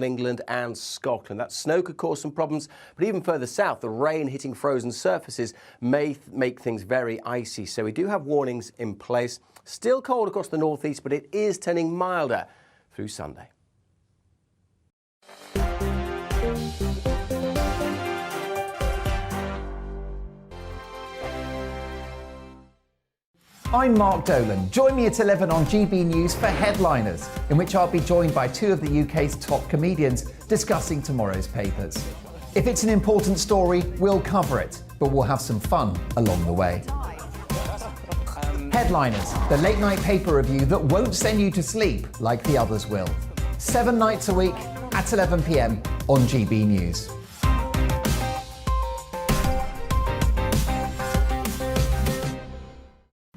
England and Scotland. That snow could cause some problems, but even further south, the rain hitting frozen surfaces may make things very icy. So we do have warnings in place. Still cold across the northeast, but it is turning milder through Sunday. I'm Mark Dolan. Join me at 11 on GB News for Headliners, in which I'll be joined by two of the UK's top comedians discussing tomorrow's papers. If it's an important story, we'll cover it, but we'll have some fun along the way. Headliners, the late night paper review that won't send you to sleep like the others will. 7 nights a week at 11 p.m. on GB News.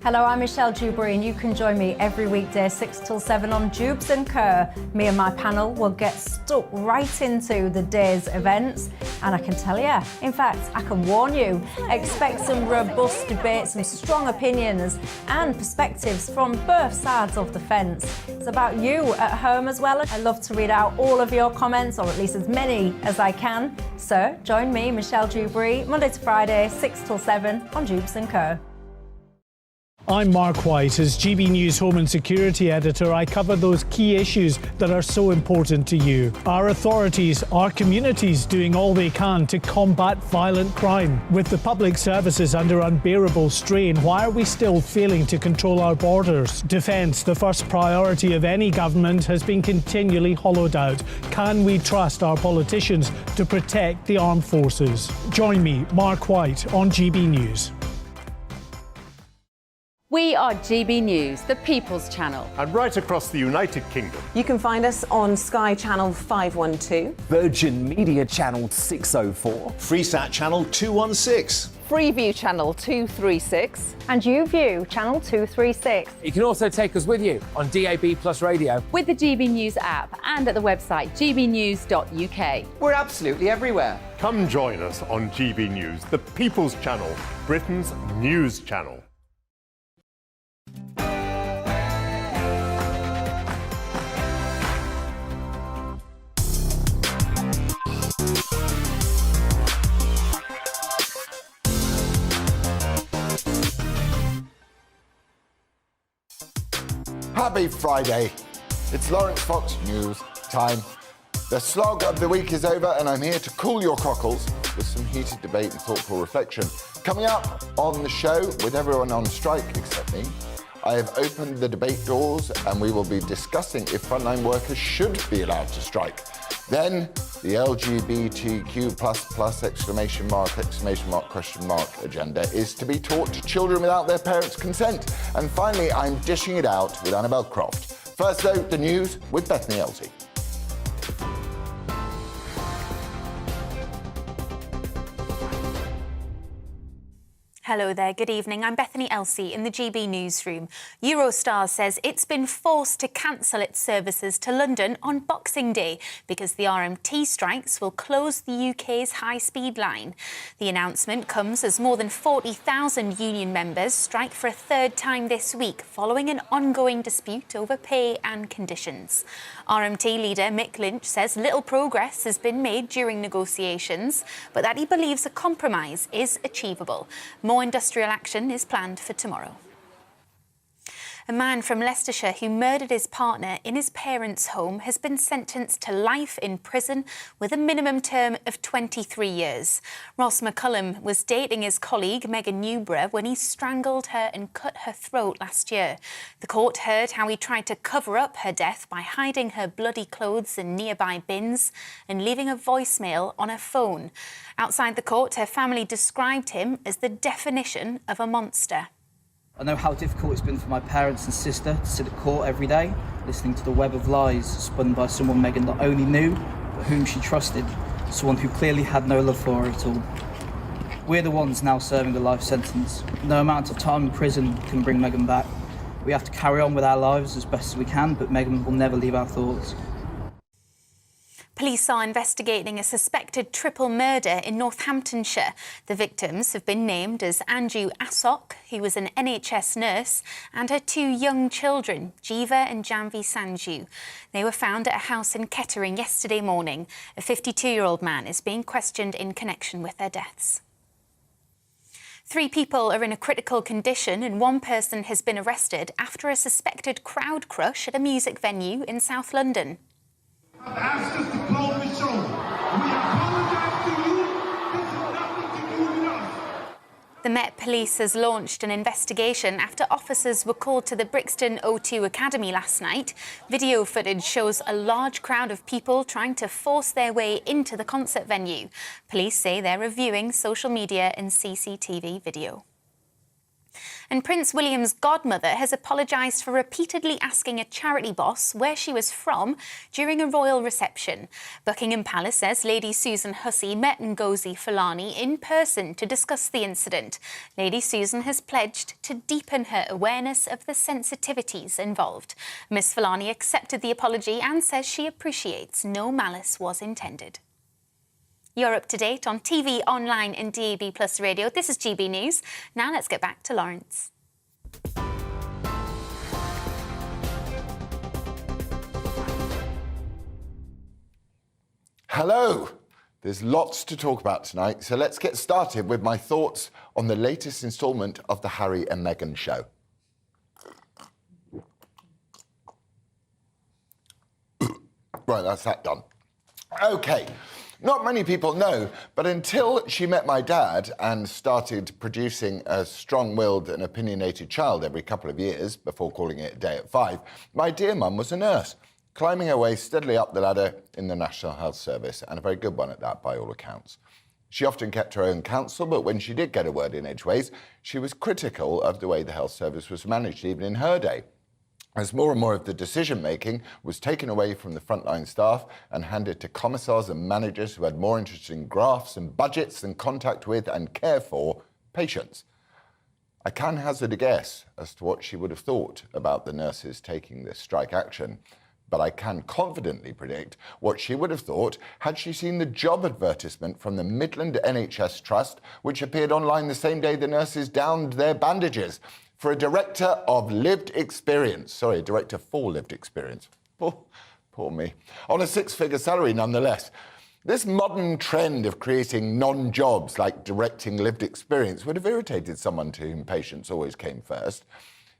Hello, I'm Michelle Dewberry and you can join me every weekday 6 till 7 on Jubes and Kerr. Me and my panel will get stuck right into the day's events, and I can tell you, in fact, I can warn you, expect some robust debates, some strong opinions and perspectives from both sides of the fence. It's about you at home as well. I love to read out all of your comments, or at least as many as I can. So join me, Michelle Dewberry, Monday to Friday, 6 till 7 on Jubes and Kerr. I'm Mark White. As GB News Home and Security Editor, I cover those key issues that are so important to you. Our authorities, our communities doing all they can to combat violent crime. With the public services under unbearable strain, why are we still failing to control our borders? Defence, the first priority of any government, has been continually hollowed out. Can we trust our politicians to protect the armed forces? Join me, Mark White, on GB News. We are GB News, the People's Channel. And right across the United Kingdom. You can find us on Sky Channel 512. Virgin Media Channel 604. Freesat Channel 216. Freeview Channel 236. And YouView Channel 236. You can also take us with you on DAB+ radio. With the GB News app and at the website gbnews.uk. We're absolutely everywhere. Come join us on GB News, the People's Channel, Britain's news channel. Happy Friday. It's Laurence Fox News time. The slog of the week is over and I'm here to cool your cockles with some heated debate and thoughtful reflection. Coming up on the show, with everyone on strike except me, I have opened the debate doors and we will be discussing if frontline workers should be allowed to strike. Then the LGBTQ++ exclamation mark question mark agenda is to be taught to children without their parents' consent. And finally, I'm dishing it out with Annabel Croft. First though, the news with Bethany Elsey. Hello there, good evening. I'm Bethany Elsey in the GB newsroom. Eurostar says it's been forced to cancel its services to London on Boxing Day because the RMT strikes will close the UK's high-speed line. The announcement comes as more than 40,000 union members strike for a third time this week following an ongoing dispute over pay and conditions. RMT leader Mick Lynch says little progress has been made during negotiations, but that he believes a compromise is achievable. More industrial action is planned for tomorrow. A man from Leicestershire who murdered his partner in his parents' home has been sentenced to life in prison with a minimum term of 23 years. Ross McCullum was dating his colleague Megan Newborough when he strangled her and cut her throat last year. The court heard how he tried to cover up her death by hiding her bloody clothes in nearby bins and leaving a voicemail on her phone. Outside the court, her family described him as the definition of a monster. I know how difficult it's been for my parents and sister to sit at court every day, listening to the web of lies spun by someone Megan not only knew, but whom she trusted, someone who clearly had no love for her at all. We're the ones now serving the life sentence. No amount of time in prison can bring Megan back. We have to carry on with our lives as best as we can, but Megan will never leave our thoughts. Police are investigating a suspected triple murder in Northamptonshire. The victims have been named as Anju Asok, who was an NHS nurse, and her 2 young children, Jiva and Janvi Sanju. They were found at a house in Kettering yesterday morning. A 52-year-old man is being questioned in connection with their deaths. 3 people are in a critical condition and 1 person has been arrested after a suspected crowd crush at a music venue in South London. I've asked us to close the show. We apologize to you. This has nothing to do with us. The Met Police has launched an investigation after officers were called to the Brixton O2 Academy last night. Video footage shows a large crowd of people trying to force their way into the concert venue. Police say they're reviewing social media and CCTV video. And Prince William's godmother has apologised for repeatedly asking a charity boss where she was from during a royal reception. Buckingham Palace says Lady Susan Hussey met Ngozi Fulani in person to discuss the incident. Lady Susan has pledged to deepen her awareness of the sensitivities involved. Miss Fulani accepted the apology and says she appreciates no malice was intended. You're up to date on TV, online and DAB+ radio. This is GB News. Now let's get back to Laurence. Hello! There's lots to talk about tonight, so let's get started with my thoughts on the latest instalment of the Harry and Meghan show. Right, that's that done. OK. Not many people know, but until she met my dad and started producing a strong-willed and opinionated child every couple of years before calling it a day at 5, my dear mum was a nurse, climbing her way steadily up the ladder in the National Health Service, and a very good one at that by all accounts. She often kept her own counsel, but when she did get a word in edgeways, she was critical of the way the health service was managed, even in her day. As more and more of the decision-making was taken away from the frontline staff and handed to commissars and managers who had more interest in graphs and budgets than contact with and care for patients. I can hazard a guess as to what she would have thought about the nurses taking this strike action, but I can confidently predict what she would have thought had she seen the job advertisement from the Midland NHS Trust, which appeared online the same day the nurses downed their bandages, for a director of lived experience. Sorry, a director for lived experience. Poor me. On a 6-figure salary, nonetheless. This modern trend of creating non-jobs like directing lived experience would have irritated someone to whom patients always came first.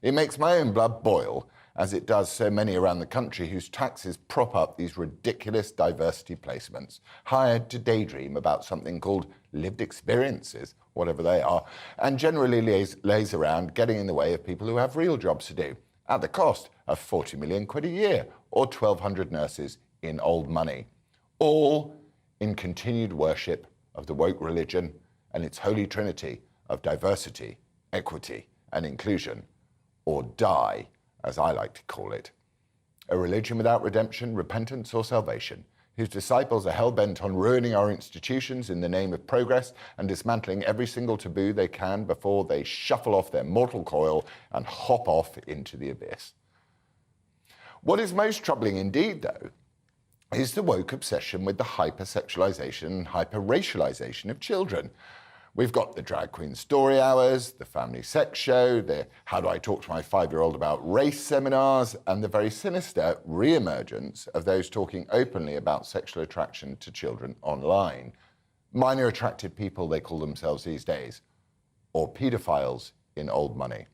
It makes my own blood boil, as it does so many around the country whose taxes prop up these ridiculous diversity placements, hired to daydream about something called lived experiences, whatever they are, and generally lays around getting in the way of people who have real jobs to do, at the cost of 40 million quid a year, or 1,200 nurses in old money, all in continued worship of the woke religion and its holy trinity of diversity, equity, and inclusion, or die, as I like to call it. A religion without redemption, repentance, or salvation, whose disciples are hell-bent on ruining our institutions in the name of progress and dismantling every single taboo they can before they shuffle off their mortal coil and hop off into the abyss. What is most troubling indeed, though, is the woke obsession with the hypersexualization and hyper-racialization of children. We've got the drag queen story hours, the family sex show, the how do I talk to my 5-year-old about race seminars, and the very sinister re-emergence of those talking openly about sexual attraction to children online. Minor attracted people, they call themselves these days, or paedophiles in old money.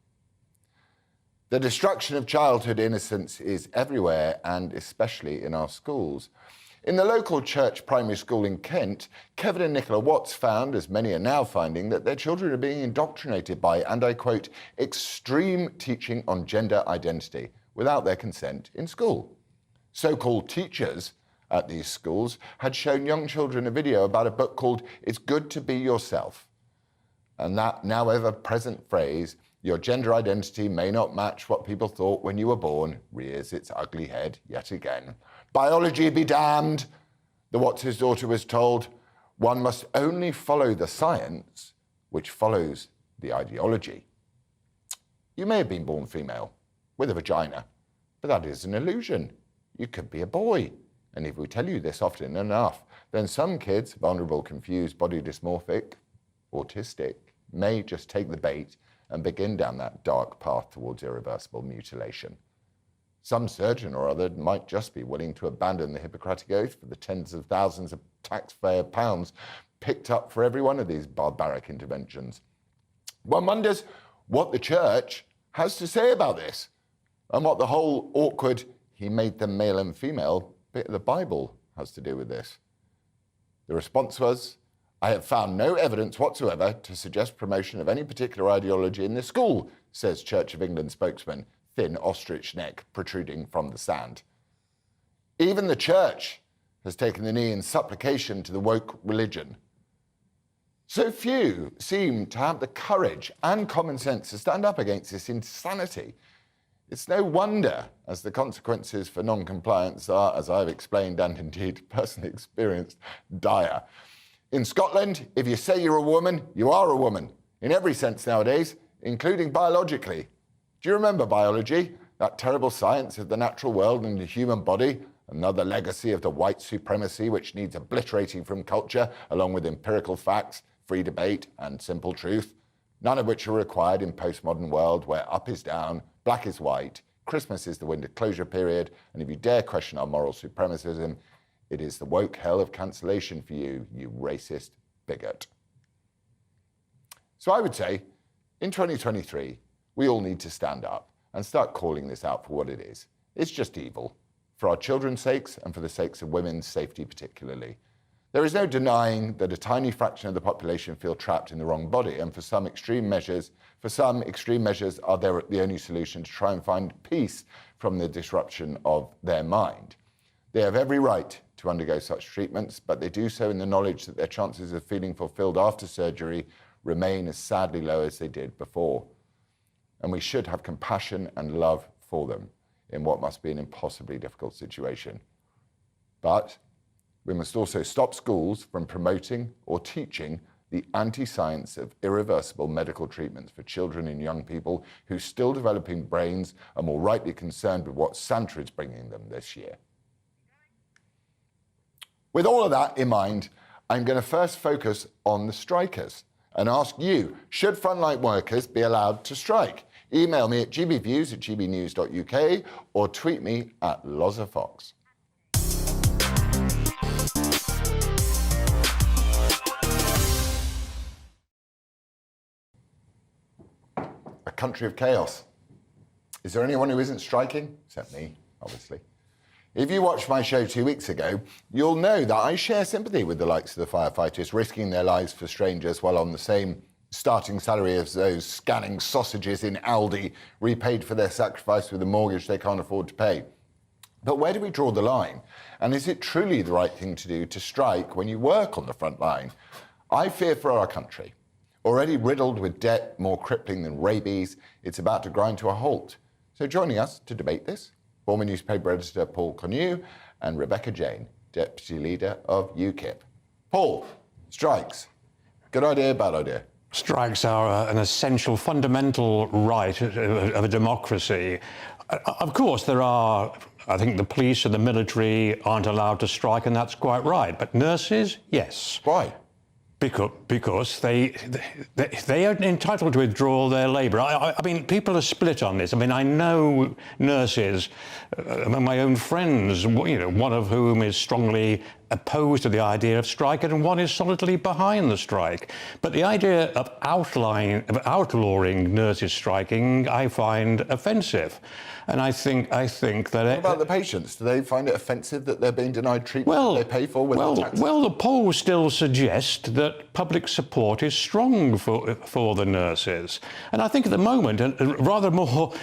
The destruction of childhood innocence is everywhere, and especially in our schools. In the local church primary school in Kent, Kevin and Nicola Watts found, as many are now finding, that their children are being indoctrinated by, and I quote, extreme teaching on gender identity without their consent in school. So-called teachers at these schools had shown young children a video about a book called It's Good to Be Yourself. And that now ever-present phrase, your gender identity may not match what people thought when you were born, rears its ugly head yet again. Biology be damned, the Watts' daughter was told. One must only follow the science, which follows the ideology. You may have been born female, with a vagina, but that is an illusion. You could be a boy. And if we tell you this often enough, then some kids, vulnerable, confused, body dysmorphic, autistic, may just take the bait and begin down that dark path towards irreversible mutilation. Some surgeon or other might just be willing to abandon the Hippocratic Oath for the tens of thousands of taxpayer pounds picked up for every one of these barbaric interventions. One wonders what the church has to say about this, and what the whole awkward "he made them male and female" bit of the Bible has to do with this. The response was, "I have found no evidence whatsoever to suggest promotion of any particular ideology in the school," says Church of England spokesman, thin ostrich neck protruding from the sand. Even the church has taken the knee in supplication to the woke religion. So few seem to have the courage and common sense to stand up against this insanity. It's no wonder, as the consequences for non-compliance are, as I've explained and indeed personally experienced, dire. In Scotland, if you say you're a woman, you are a woman, in every sense nowadays, including biologically. Do you remember biology? That terrible science of the natural world and the human body? Another legacy of the white supremacy which needs obliterating from culture, along with empirical facts, free debate and simple truth, none of which are required in postmodern world where up is down, black is white, Christmas is the winter closure period, and if you dare question our moral supremacism, it is the woke hell of cancellation for you, you racist bigot. So I would say, in 2023, we all need to stand up and start calling this out for what it is. It's just evil, for our children's sakes and for the sakes of women's safety particularly. There is no denying that a tiny fraction of the population feel trapped in the wrong body, and for some extreme measures are the only solution to try and find peace from the disruption of their mind. They have every right to undergo such treatments, but they do so in the knowledge that their chances of feeling fulfilled after surgery remain as sadly low as they did before. And we should have compassion and love for them in what must be an impossibly difficult situation. But we must also stop schools from promoting or teaching the anti-science of irreversible medical treatments for children and young people whose still developing brains are more rightly concerned with what Santa is bringing them this year. With all of that in mind, I'm going to first focus on the strikers and ask you, should frontline workers be allowed to strike? Email me at gbviews@gbnews.uk or tweet me at Laurence Fox. A country of chaos. Is there anyone who isn't striking? Except me, obviously. If you watched my show 2 weeks ago, you'll know that I share sympathy with the likes of the firefighters risking their lives for strangers while on the same starting salary as those scanning sausages in Aldi, repaid for their sacrifice with a mortgage they can't afford to pay. But where do we draw the line? And is it truly the right thing to do to strike when you work on the front line? I fear for our country. Already riddled with debt more crippling than rabies, it's about to grind to a halt. So joining us to debate this, former newspaper editor Paul Connew and Rebecca Jane, deputy leader of UKIP. Paul, strikes. Good idea, bad idea? Strikes are an essential, fundamental right of a democracy. Of course, there are, I think the police and the military aren't allowed to strike, and that's quite right. But nurses, yes. Why? Because they are entitled to withdraw their labour. I mean, people are split on this. I mean, I know nurses, among my own friends, you know, one of whom is strongly opposed to the idea of strike, and one is solidly behind the strike. But the idea of outlawing nurses striking, I find offensive. And I think that... What about the patients? Do they find it offensive that they're being denied treatment they pay for with their taxes? Well, the polls still suggest that public support is strong for the nurses. And I think at the moment, rather more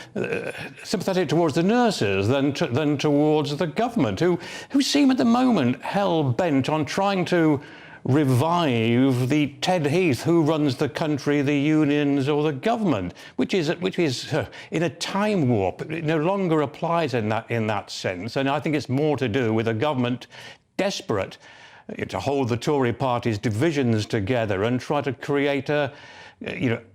sympathetic towards the nurses than towards the government, who seem at the moment hell-bent on trying to revive the Ted Heath, who runs the country, the unions or the government, which is in a time warp. It no longer applies in that sense. And I think it's more to do with a government desperate to hold the Tory party's divisions together and try to create a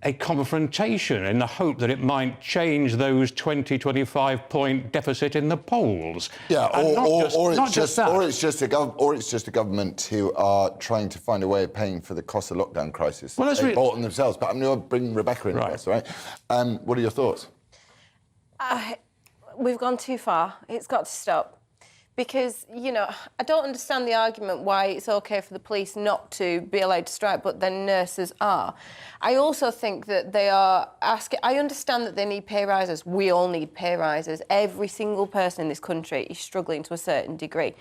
a confrontation in the hope that it might change those 20-25-point deficit in the polls. Yeah, or it's just a government who are trying to find a way of paying for the cost of lockdown crisis. Well, they bought them themselves. But I'm going to bring Rebecca into this, right? What are your thoughts? We've gone too far. It's got to stop. Because, I don't understand the argument why it's OK for the police not to be allowed to strike, but then nurses are. I also think that they are asking... I understand that they need pay rises. We all need pay rises. Every single person in this country is struggling to a certain degree.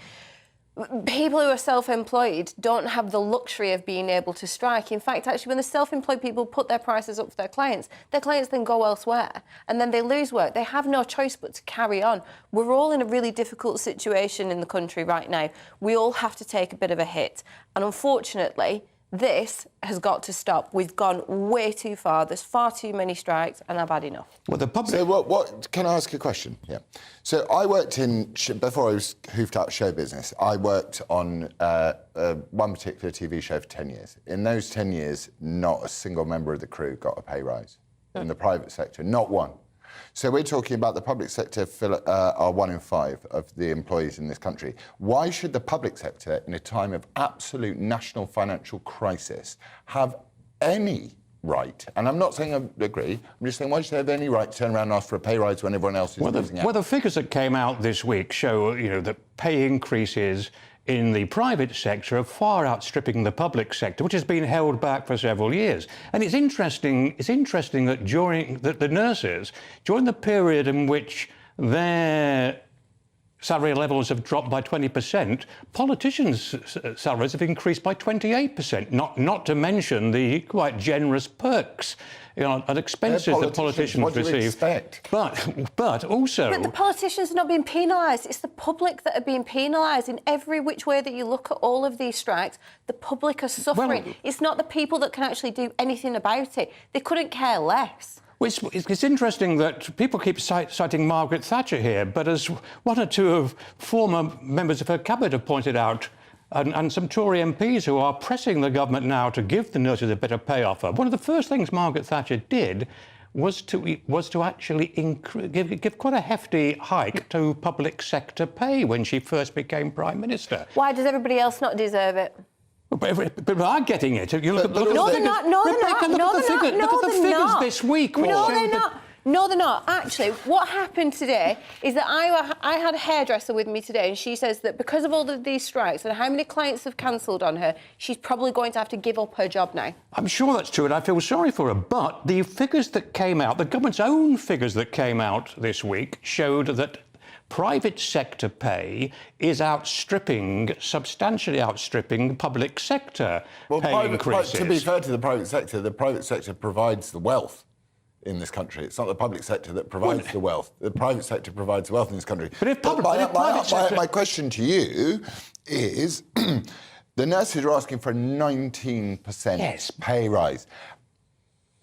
People who are self-employed don't have the luxury of being able to strike. In fact, actually, when the self-employed people put their prices up for their clients then go elsewhere, and then they lose work. They have no choice but to carry on. We're all in a really difficult situation in the country right now. We all have to take a bit of a hit. And unfortunately, this has got to stop. We've gone way too far. There's far too many strikes, and I've had enough. Well, So what? Can I ask a question? Yeah. So I worked before I was hoofed out of show business, I worked on one particular TV show for 10 years. In those 10 years, not a single member of the crew got a pay rise in the private sector, not one. So we're talking about the public sector are 1 in 5 of the employees in this country. Why should the public sector, in a time of absolute national financial crisis, have any right? And I'm not saying I agree. I'm just saying, why should they have any right to turn around and ask for a pay rise when everyone else is losing out? Well, the figures that came out this week show, that pay increases in the private sector are far outstripping the public sector, which has been held back for several years. And it's interesting that the nurses, during the period in which their salary levels have dropped by 20%, politicians' salaries have increased by 28%, not to mention the quite generous perks and expenses that politicians what do receive. You expect? But also... But the politicians are not being penalised. It's the public that are being penalised. In every which way that you look at all of these strikes, the public are suffering. Well, it's not the people that can actually do anything about it. They couldn't care less. Well, it's interesting that people keep citing Margaret Thatcher here, but as one or two of former members of her cabinet have pointed out, and some Tory MPs who are pressing the government now to give the nurses a better pay offer, one of the first things Margaret Thatcher did was to actually give quite a hefty hike to public sector pay when she first became Prime Minister. Why does everybody else not deserve it? But they are getting it. You look at the no, figures. they're not. No, they're not. Look at the figures this week. No, they're not. No, they're not. Actually, what happened today is that I had a hairdresser with me today, and she says that because of all of these strikes and how many clients have cancelled on her, she's probably going to have to give up her job now. I'm sure that's true, and I feel sorry for her. But the figures that came out, the government's own figures that came out this week, showed that private sector pay is substantially outstripping public sector pay increases. To be fair to the private sector provides the wealth in this country. It's not the public sector that provides the wealth. The private sector provides the wealth in this country. My question to you is, the nurses are asking for a 19% pay rise.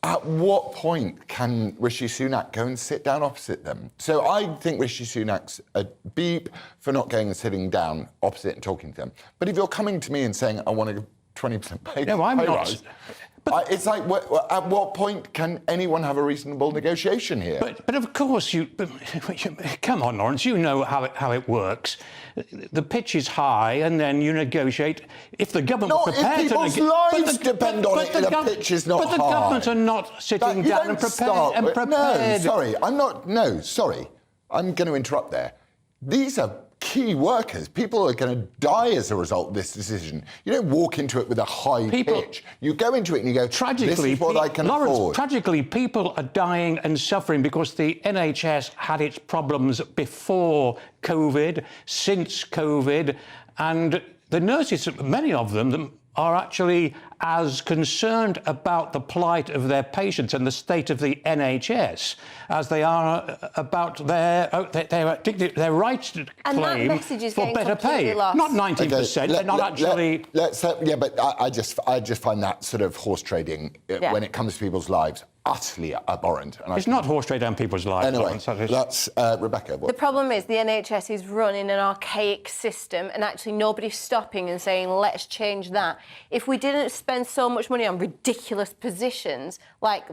At what point can Rishi Sunak go and sit down opposite them? So I think Rishi Sunak's a beep for not going and sitting down opposite and talking to them. But if you're coming to me and saying, I want a 20% pay rise... it's like, at what point can anyone have a reasonable negotiation here? But of course, come on, Laurence, you know how it works. The pitch is high, and then you negotiate. If the government was prepared to... If people's lives depend on it, and the pitch is not high. But the government are not sitting down and prepared. No, sorry, I'm not... No, sorry. I'm going to interrupt there. These are key workers. People are going to die as a result of this decision. You don't walk into it with a high pitch. You go into it and you go, this is what I can afford. Tragically, people are dying and suffering because the NHS had its problems before COVID, since COVID, and the nurses, many of them are actually as concerned about the plight of their patients and the state of the NHS as they are about their right to claim for better pay. Lost. Not 19%. They're not actually. But I just find that sort of horse trading when it comes to people's lives utterly abhorrent. And it's not horse trade down people's lives. Anyway, Laurence. that's Rebecca. The problem is the NHS is running an archaic system and actually nobody's stopping and saying, let's change that. If we didn't spend so much money on ridiculous positions like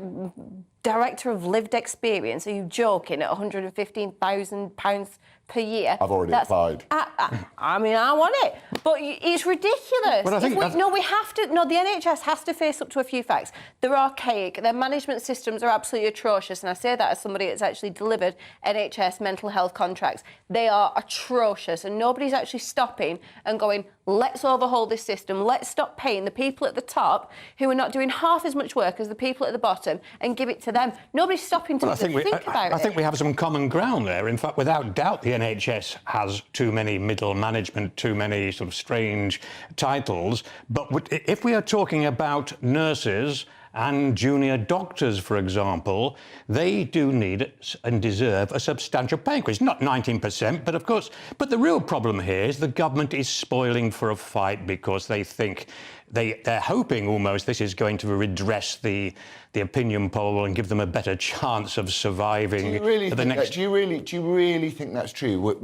Director of Lived Experience, are you joking, at £115,000 per year? I've already applied. I mean, I want it, but it's ridiculous. Well, I think the NHS has to face up to a few facts. They're archaic, their management systems are absolutely atrocious, and I say that as somebody that's actually delivered NHS mental health contracts. They are atrocious, and nobody's actually stopping and going, let's overhaul this system, let's stop paying the people at the top who are not doing half as much work as the people at the bottom and give it to them. Nobody's stopping to think about it. I think we have some common ground there. In fact, without doubt, the NHS has too many middle management, too many sort of strange titles. But if we are talking about nurses and junior doctors, for example, they do need and deserve a substantial pay increase. Not 19%, but of course. But the real problem here is the government is spoiling for a fight because they think they're hoping almost this is going to redress the opinion poll and give them a better chance of surviving. Do you really think that's true?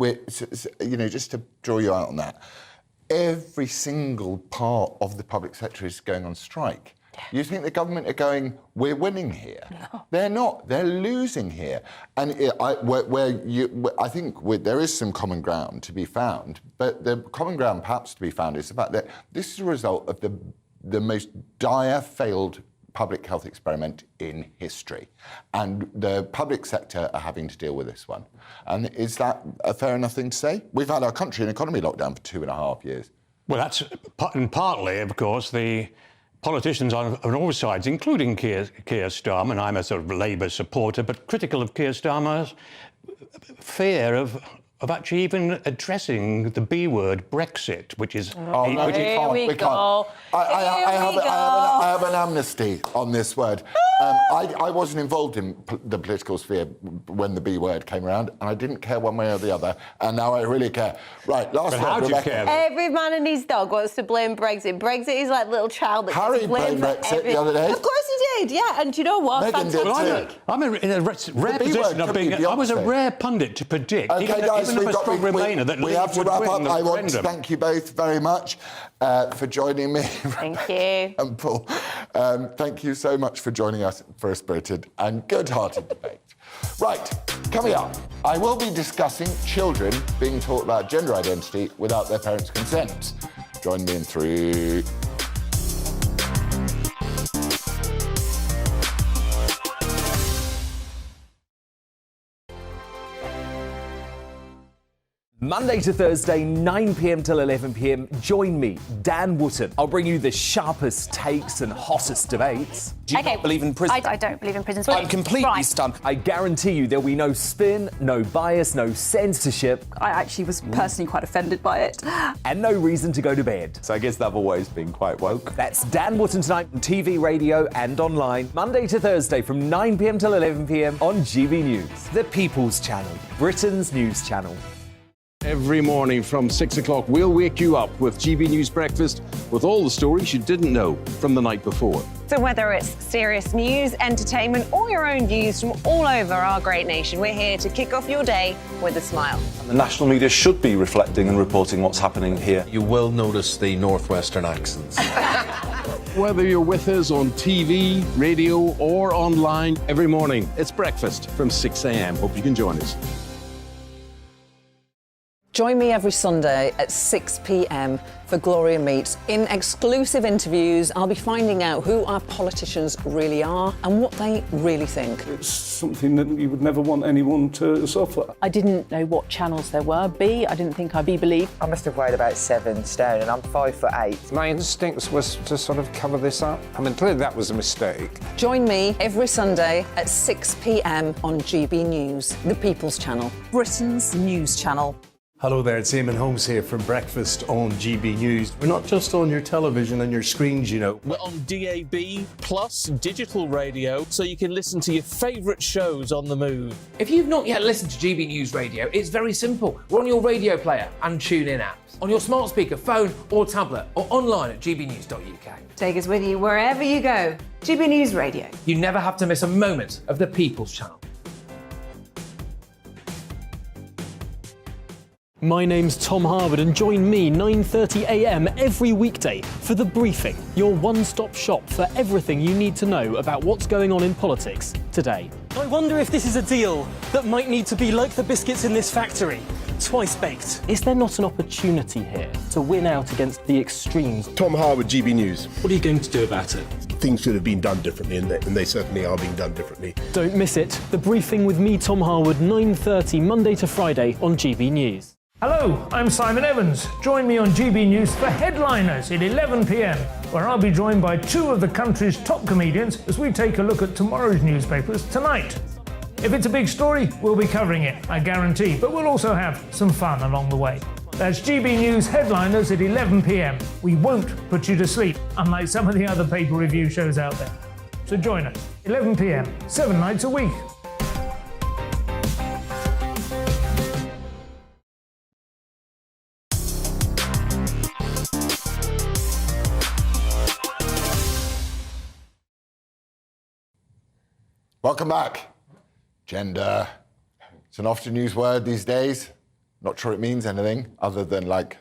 Just to draw you out on that, every single part of the public sector is going on strike. You think the government are going, we're winning here? No. They're not. They're losing here. And I think there is some common ground to be found, but the common ground perhaps to be found is the fact that this is a result of the most dire failed public health experiment in history. And the public sector are having to deal with this one. And is that a fair enough thing to say? We've had our country in economy lockdown for 2.5 years. Well, that's partly, of course, the politicians on all sides, including Keir Starmer, and I'm a sort of Labour supporter, but critical of Keir Starmer's fear of actually even addressing the B word, Brexit, which is... we can't. I have an amnesty on this word. I wasn't involved in the political sphere when the B word came around, and I didn't care one way or the other, and now I really care. Right, last word, how do you care? Every man and his dog wants to blame Brexit. Brexit is like little child that Harry blamed Brexit the other day. Of course he did, yeah, and do you know what? Meghan did too. I'm in a rare position of being... I was a rare pundit to predict, okay, guys, even if a strong Remainer, that we have to wrap up. I want to referendum. thank you both very much for joining me. Thank you. And Paul, thank you so much for joining us for a spirited and good-hearted debate. Right, coming up, I will be discussing children being taught about gender identity without their parents' consent. Join me in 3. Monday to Thursday, 9 p.m. till 11 p.m. Join me, Dan Wootton. I'll bring you the sharpest takes and hottest debates. Do you not believe in prisons? I don't believe in prisons. I'm completely stunned. I guarantee you there'll be no spin, no bias, no censorship. I actually was personally quite offended by it. And no reason to go to bed. So I guess they've always been quite woke. That's Dan Wootton tonight on TV, radio and online. Monday to Thursday from 9 p.m. till 11 p.m. on GB News. The People's Channel, Britain's news channel. Every morning from 6 o'clock, we'll wake you up with GB News Breakfast with all the stories you didn't know from the night before. So whether it's serious news, entertainment, or your own views from all over our great nation, we're here to kick off your day with a smile. The national media should be reflecting and reporting what's happening here. You will notice the northwestern accents. Whether you're with us on TV, radio, or online, every morning, it's breakfast from 6 a.m. Hope you can join us. Join me every Sunday at 6 p.m. for Gloria Meets. In exclusive interviews, I'll be finding out who our politicians really are and what they really think. It's something that you would never want anyone to suffer. I didn't know what channels there were. I didn't think I'd be believed. I must have weighed about 7 stone and I'm 5'8". My instincts was to sort of cover this up. I mean, clearly that was a mistake. Join me every Sunday at 6 p.m. on GB News, the People's Channel, Britain's news channel. Hello there, it's Eamon Holmes here from Breakfast on GB News. We're not just on your television and your screens, you know. We're on DAB plus digital radio, so you can listen to your favourite shows on the move. If you've not yet listened to GB News Radio, it's very simple. We're on your radio player and TuneIn apps, on your smart speaker, phone or tablet, or online at gbnews.uk. Take us with you wherever you go. GB News Radio. You never have to miss a moment of the People's Channel. My name's Tom Harwood and join me 9:30 a.m. every weekday for The Briefing, your one-stop shop for everything you need to know about what's going on in politics today. I wonder if this is a deal that might need to be like the biscuits in this factory, twice baked. Is there not an opportunity here to win out against the extremes? Tom Harwood, GB News. What are you going to do about it? Things should have been done differently, and they certainly are being done differently. Don't miss it. The Briefing with me, Tom Harwood, 9:30 Monday to Friday on GB News. Hello, I'm Simon Evans. Join me on GB News for Headliners at 11 p.m, where I'll be joined by two of the country's top comedians as we take a look at tomorrow's newspapers tonight. If it's a big story, we'll be covering it, I guarantee, but we'll also have some fun along the way. That's GB News Headliners at 11 p.m. We won't put you to sleep, unlike some of the other paper review shows out there. So join us, 11 p.m, 7 nights a week. Welcome back. Gender. It's an often used word these days. Not sure it means anything other than like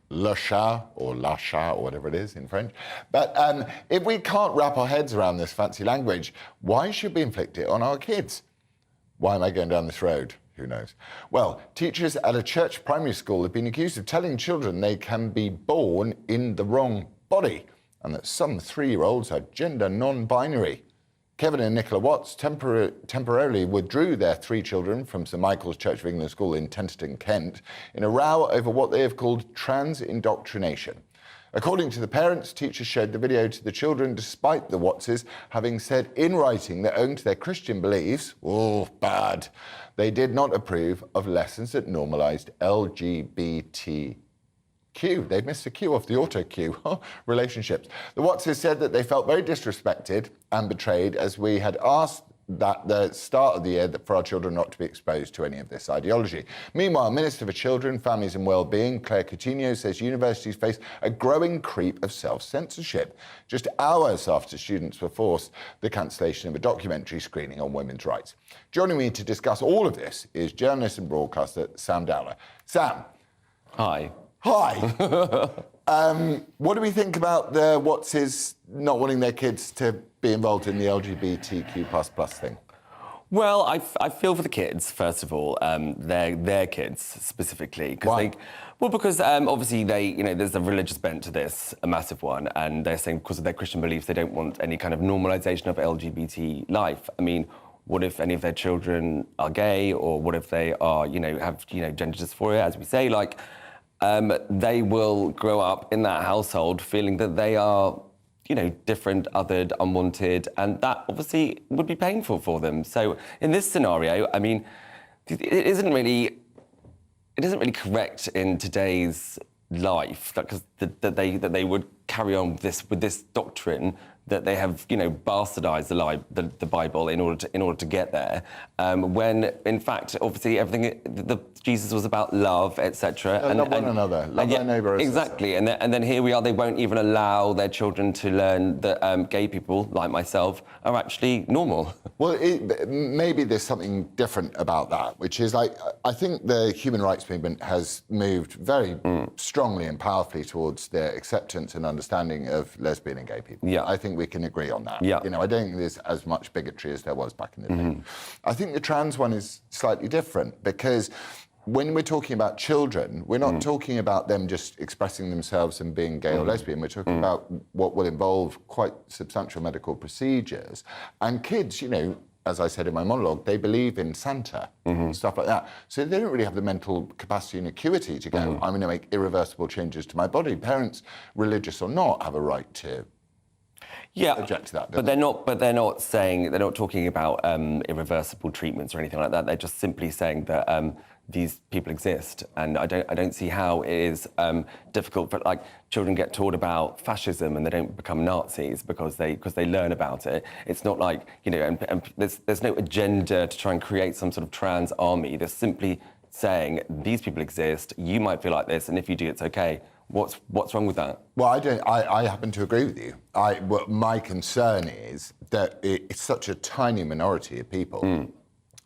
le chat or la chat or whatever it is in French. But if we can't wrap our heads around this fancy language, why should we inflict it on our kids? Why am I going down this road? Who knows? Well, teachers at a church primary school have been accused of telling children they can be born in the wrong body and that some 3-year-olds are gender non-binary. Kevin and Nicola Watts temporarily withdrew their 3 children from St Michael's Church of England School in Tenterton, Kent, in a row over what they have called trans indoctrination. According to the parents, teachers showed the video to the children despite the Wattses having said in writing that owing to their Christian beliefs, bad, they did not approve of lessons that normalised LGBTQ. They missed the Q off the auto cue. Relationships. The Wattses said that they felt very disrespected and betrayed as we had asked that the start of the year for our children not to be exposed to any of this ideology. Meanwhile, Minister for Children, Families and Wellbeing, Claire Coutinho, says universities face a growing creep of self-censorship, just hours after students were forced the cancellation of a documentary screening on women's rights. Joining me to discuss all of this is journalist and broadcaster Sam Dowler. Sam. Hi. Hi. What do we think about the Wattses not wanting their kids to be involved in the LGBTQ++ thing? Well, I feel for the kids, first of all, their kids specifically. Why? Because obviously there's a religious bent to this, a massive one, and they're saying because of their Christian beliefs they don't want any kind of normalisation of LGBT life. I mean, what if any of their children are gay, or what if they are, have gender dysphoria, as we say, they will grow up in that household feeling that they are, different, othered, unwanted, and that obviously would be painful for them. So in this scenario, I mean, it isn't really correct in today's life that they would carry on with this doctrine that they have, bastardised the Bible in order to get there. When in fact, obviously, Jesus was about love, etc. Love one another, love our neighbour. Exactly, and then here we are. They won't even allow their children to learn that gay people, like myself, are actually normal. Well, maybe there's something different about that, which is I think the human rights movement has moved very strongly and powerfully towards the acceptance and understanding of lesbian and gay people. Yeah, I think we can agree on that. Yeah. I don't think there's as much bigotry as there was back in the day. I think the trans one is slightly different because when we're talking about children, we're not talking about them just expressing themselves and being gay or lesbian. We're talking about what will involve quite substantial medical procedures. And kids, as I said in my monologue, they believe in Santa and stuff like that. So they don't really have the mental capacity and acuity to go, I'm going to make irreversible changes to my body. Parents, religious or not, have a right to object to that. But they're not saying, they're not talking about irreversible treatments or anything like that. They're just simply saying that these people exist, and I don't see how it is difficult for, like, children get taught about fascism and they don't become Nazis because they learn about it. It's not like, you know, and there's no agenda to try and create some sort of trans army. There's simply saying these people exist. You might feel like this, and if you do, it's okay. What's wrong with that? Well, I happen to agree with you. My concern is that it's such a tiny minority of people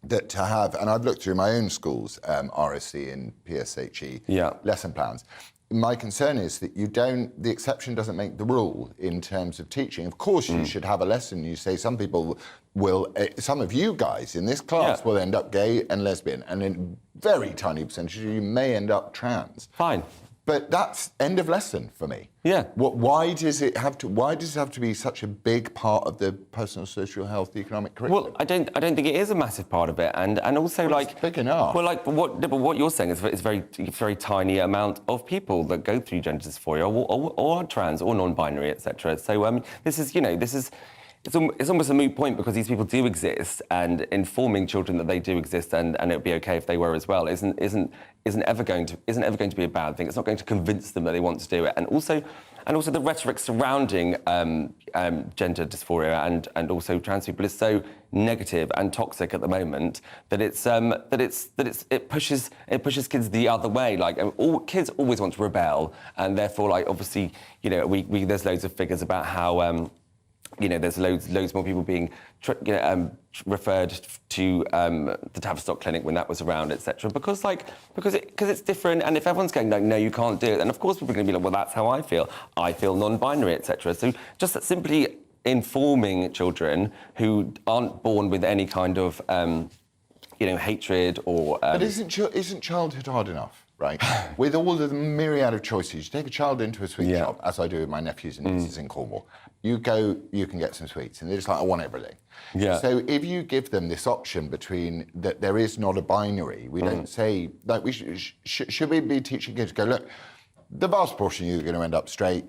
that to have, and I've looked through my own schools, RSC and PSHE lesson plans. My concern is that the exception doesn't make the rule in terms of teaching. Of course, you should have a lesson. You say some people will, some of you guys in this class will end up gay and lesbian, and in very tiny percentage, you may end up trans. Fine. But that's end of lesson for me. Yeah. Why does it have to be such a big part of the personal, social, health, economic curriculum? Well, I don't think it is a massive part of it, and also like it's big enough. Well, like what you're saying is it's very tiny amount of people that go through gender dysphoria or are trans or non-binary, etc. So this is it's almost a moot point because these people do exist, and informing children that they do exist and it would be okay if they were as well isn't ever going to be a bad thing. It's not going to convince them that they want to do it, and also the rhetoric surrounding gender dysphoria and also trans people is so negative and toxic at the moment that it pushes kids the other way. Like kids always want to rebel, and therefore, like, obviously, you know, there's loads of figures about how. You know, there's loads more people being referred to the Tavistock Clinic when that was around, etc. Because it's different, and if everyone's going, no, you can't do it, then of course people are going to be like, well, that's how I feel non-binary, etc. So just simply informing children who aren't born with any kind of hatred or. But isn't childhood hard enough? Right, with all of the myriad of choices, you take a child into a sweet shop, as I do with my nephews and nieces in Cornwall. You go, you can get some sweets, and they're just like, I want everything. Yeah. So if you give them this option between that, there is not a binary. We don't say like should we be teaching kids to go, look, the vast portion of you are going to end up straight.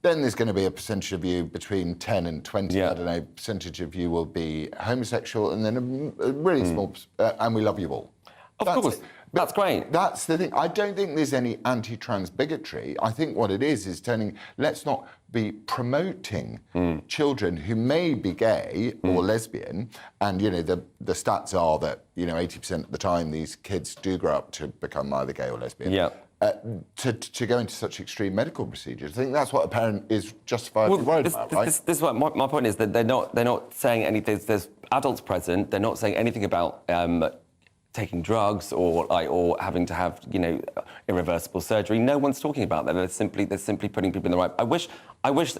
Then there's going to be a percentage of you between 10 and 20. I don't know, percentage of you will be homosexual, and then a really small, and we love you all. Of course. That's great. That's the thing. I don't think there's any anti-trans bigotry. I think what it is let's not be promoting children who may be gay or lesbian. And, you know, the stats are that, you know, 80% of the time these kids do grow up to become either gay or lesbian. Yeah. To go into such extreme medical procedures. I think that's what a parent is justifiably worried about, right? This is what my point is, that they're not saying anything. There's adults present. They're not saying anything about taking drugs or having to have, you know, irreversible surgery. No one's talking about that. They're simply putting people in the right. I wish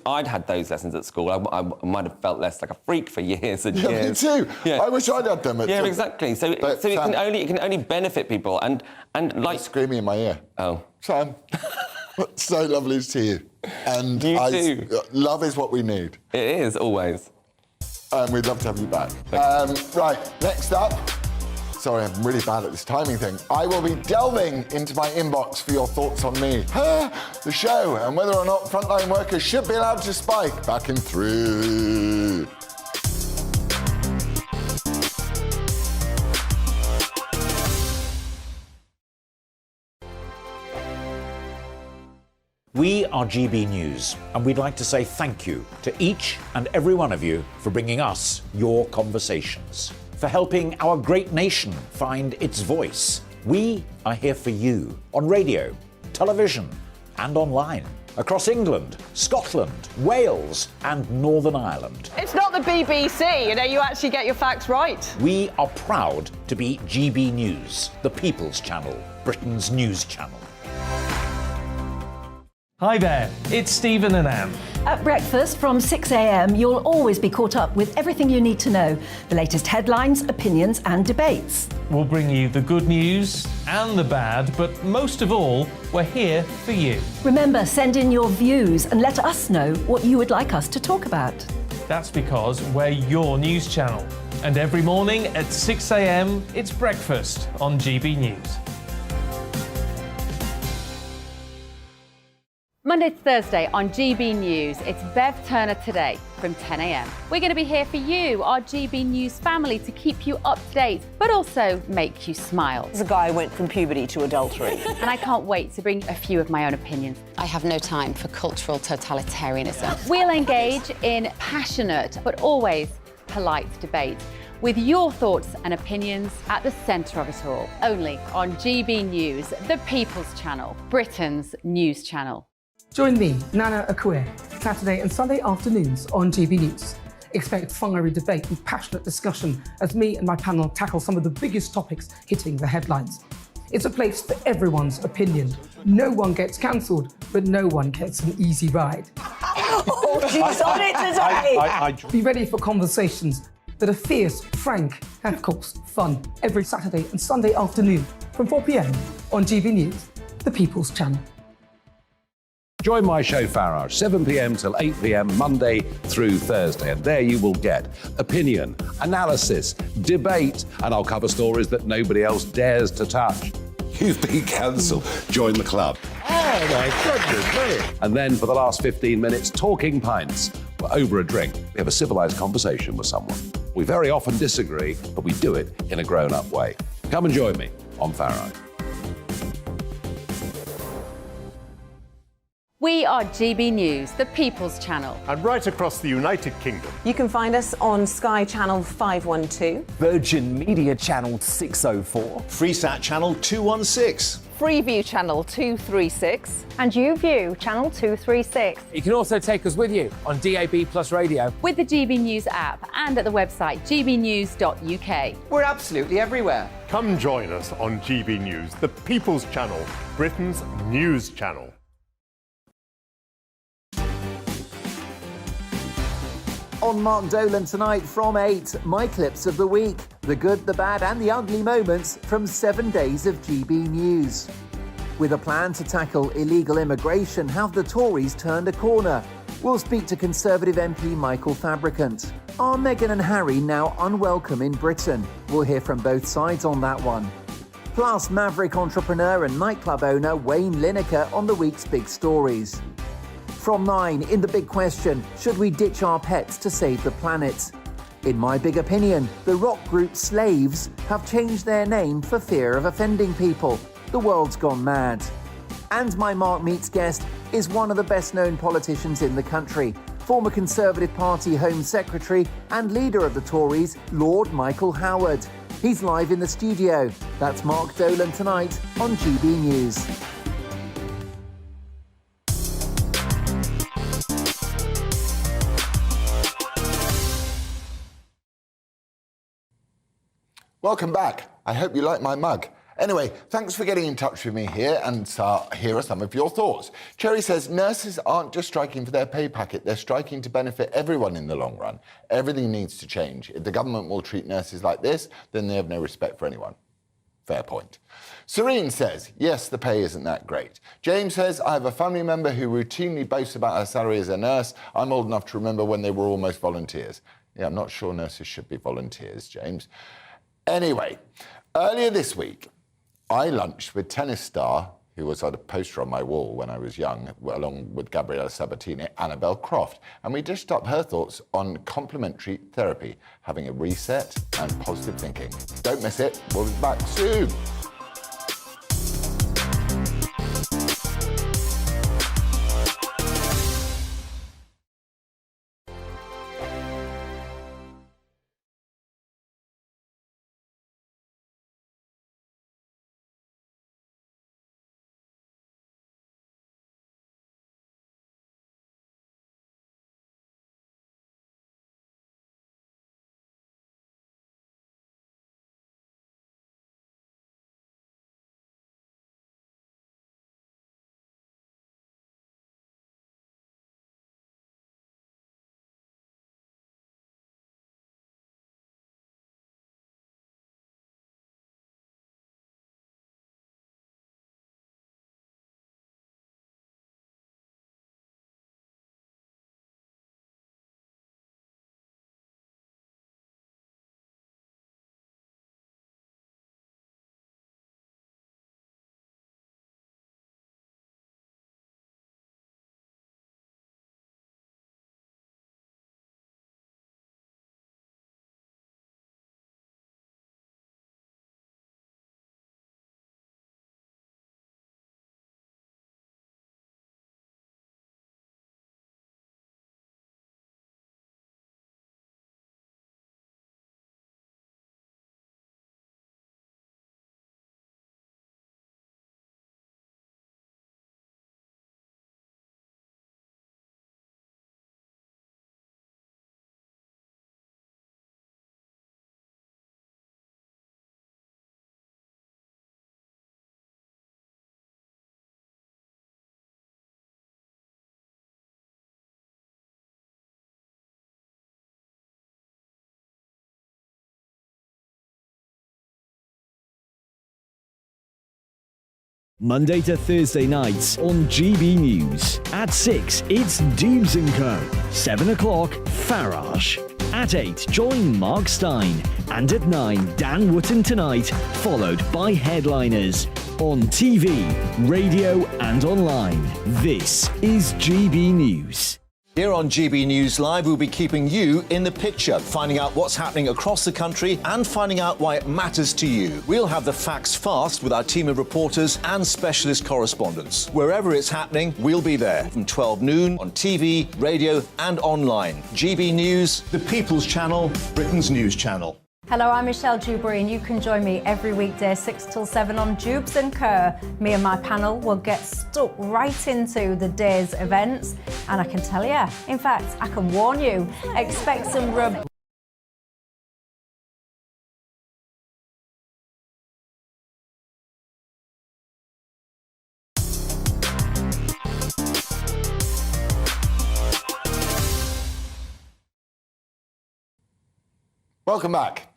I'd had those lessons at school. I might have felt less like a freak for years and years. Me too. Yeah. I wish I'd had them. Yeah, exactly. So it can only benefit people and like screaming in my ear. Oh, Sam, so lovely to see you. And you too. Love is what we need. It is always. And we'd love to have you back. Right, next up. Sorry, I'm really bad at this timing thing. I will be delving into my inbox for your thoughts on me, the show, and whether or not frontline workers should be allowed to spike. Back in 3. We are GB News, and we'd like to say thank you to each and every one of you for bringing us your conversations, for helping our great nation find its voice. We are here for you on radio, television, and online, across England, Scotland, Wales, and Northern Ireland. It's not the BBC, you know, you actually get your facts right. We are proud to be GB News, the People's Channel, Britain's news channel. Hi there, it's Stephen and Anne. At breakfast from 6 a.m, you'll always be caught up with everything you need to know, the latest headlines, opinions and debates. We'll bring you the good news and the bad, but most of all, we're here for you. Remember, send in your views and let us know what you would like us to talk about. That's because we're your news channel. And every morning at 6 a.m, it's breakfast on GB News. Monday it's Thursday on GB News. It's Bev Turner today from 10 a.m. We're going to be here for you, our GB News family, to keep you up to date, but also make you smile. There's a guy who went from puberty to adultery. And I can't wait to bring a few of my own opinions. I have no time for cultural totalitarianism. We'll engage in passionate, but always polite debate, with your thoughts and opinions at the centre of it all. Only on GB News, the People's Channel, Britain's news channel. Join me, Nana Akue, Saturday and Sunday afternoons on GB News. Expect fiery debate and passionate discussion as me and my panel tackle some of the biggest topics hitting the headlines. It's a place for everyone's opinion. No one gets cancelled, but no one gets an easy ride. Oh, she's on it today! Be ready for conversations that are fierce, frank, and of course, fun. Every Saturday and Sunday afternoon from 4 p.m. on GB News, the People's Channel. Join my show Farage, 7 p.m. till 8 p.m. Monday through Thursday, and there you will get opinion, analysis, debate, and I'll cover stories that nobody else dares to touch. You've been cancelled. Join the club. Oh my goodness me! And then for the last 15 minutes, talking pints. Over a drink, we have a civilised conversation with someone. We very often disagree, but we do it in a grown-up way. Come and join me on Farage. We are GB News, the People's Channel. And right across the United Kingdom. You can find us on Sky Channel 512, Virgin Media Channel 604, Freesat Channel 216, Freeview Channel 236, and YouView Channel 236. You can also take us with you on DAB Plus Radio, with the GB News app and at the website gbnews.uk. We're absolutely everywhere. Come join us on GB News, the People's Channel, Britain's news channel. On Mark Dolan tonight from 8, my clips of the week. The good, the bad and the ugly moments from 7 days of GB News. With a plan to tackle illegal immigration, have the Tories turned a corner? We'll speak to Conservative MP Michael Fabricant. Are Meghan and Harry now unwelcome in Britain? We'll hear from both sides on that one. Plus, maverick entrepreneur and nightclub owner Wayne Lineker on the week's big stories. From 9, in the big question, should we ditch our pets to save the planet? In my big opinion, the rock group Slaves have changed their name for fear of offending people. The world's gone mad. And my Mark Meets guest is one of the best-known politicians in the country, former Conservative Party Home Secretary and leader of the Tories, Lord Michael Howard. He's live in the studio. That's Mark Dolan tonight on GB News. Welcome back. I hope you like my mug. Anyway, thanks for getting in touch with me here, and here are some of your thoughts. Cherry says, nurses aren't just striking for their pay packet, they're striking to benefit everyone in the long run. Everything needs to change. If the government will treat nurses like this, then they have no respect for anyone. Fair point. Serene says, yes, the pay isn't that great. James says, I have a family member who routinely boasts about her salary as a nurse. I'm old enough to remember when they were almost volunteers. Yeah, I'm not sure nurses should be volunteers, James. Anyway, earlier this week, I lunched with tennis star, who was on a poster on my wall when I was young, along with Gabriella Sabatini, Annabel Croft, and we dished up her thoughts on complementary therapy, having a reset and positive thinking. Don't miss it. We'll be back soon. Monday to Thursday nights on GB News. At 6, it's Dubes & Co. 7 o'clock, Farage. At 8, join Mark Stein. And at 9, Dan Wootton Tonight, followed by Headliners. On TV, radio and online. This is GB News. Here on GB News Live, we'll be keeping you in the picture, finding out what's happening across the country and finding out why it matters to you. We'll have the facts fast with our team of reporters and specialist correspondents. Wherever it's happening, we'll be there from 12 noon on TV, radio and online. GB News, the People's Channel, Britain's news channel. Hello, I'm Michelle Dewberry and you can join me every weekday 6 till 7 on Dubes & Co. Me and my panel will get stuck right into the day's events and I can tell you, in fact, I can warn you, expect some Welcome back.